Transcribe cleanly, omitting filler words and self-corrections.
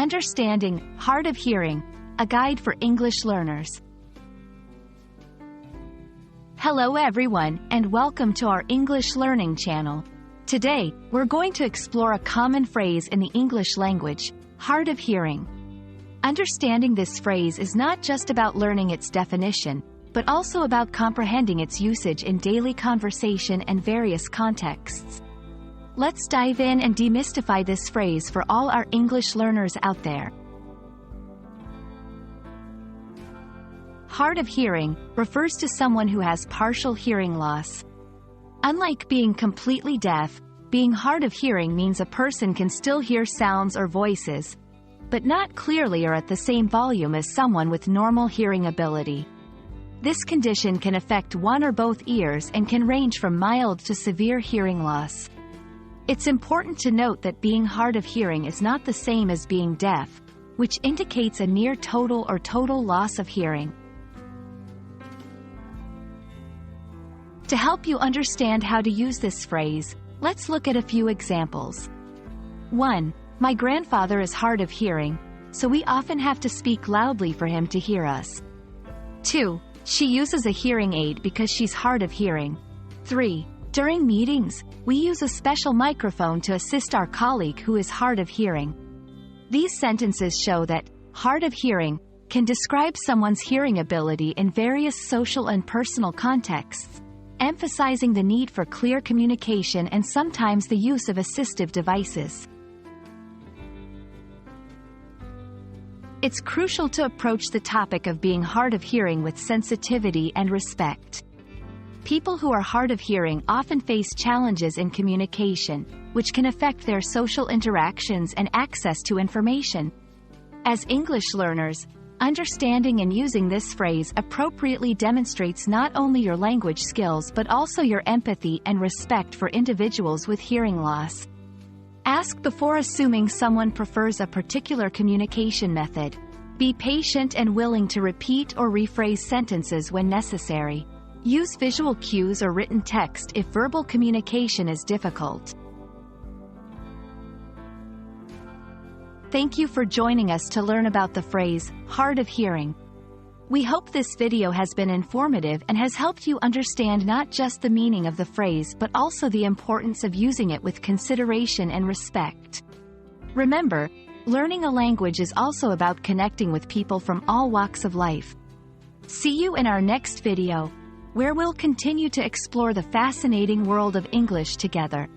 Understanding Hard of Hearing, a guide for English learners. Hello everyone, and welcome to our English learning channel. Today, we're going to explore a common phrase in the English language, hard of hearing. Understanding this phrase is not just about learning its definition, but also about comprehending its usage in daily conversation and various contexts. Let's dive in and demystify this phrase for all our English learners out there. Hard of hearing refers to someone who has partial hearing loss. Unlike being completely deaf, being hard of hearing means a person can still hear sounds or voices, but not clearly or at the same volume as someone with normal hearing ability. This condition can affect one or both ears and can range from mild to severe hearing loss. It's important to note that being hard of hearing is not the same as being deaf, which indicates a near total or total loss of hearing. To help you understand how to use this phrase, let's look at a few examples. 1. My grandfather is hard of hearing, so we often have to speak loudly for him to hear us. 2. She uses a hearing aid because she's hard of hearing. 3. During meetings, we use a special microphone to assist our colleague who is hard of hearing. These sentences show that hard of hearing can describe someone's hearing ability in various social and personal contexts, emphasizing the need for clear communication and sometimes the use of assistive devices. It's crucial to approach the topic of being hard of hearing with sensitivity and respect. People who are hard of hearing often face challenges in communication, which can affect their social interactions and access to information. As English learners, understanding and using this phrase appropriately demonstrates not only your language skills but also your empathy and respect for individuals with hearing loss. Ask before assuming someone prefers a particular communication method. Be patient and willing to repeat or rephrase sentences when necessary. Use visual cues or written text if verbal communication is difficult. Thank you for joining us to learn about the phrase, hard of hearing. We hope this video has been informative and has helped you understand not just the meaning of the phrase but also the importance of using it with consideration and respect. Remember, learning a language is also about connecting with people from all walks of life. See you in our next video, where we'll continue to explore the fascinating world of English together.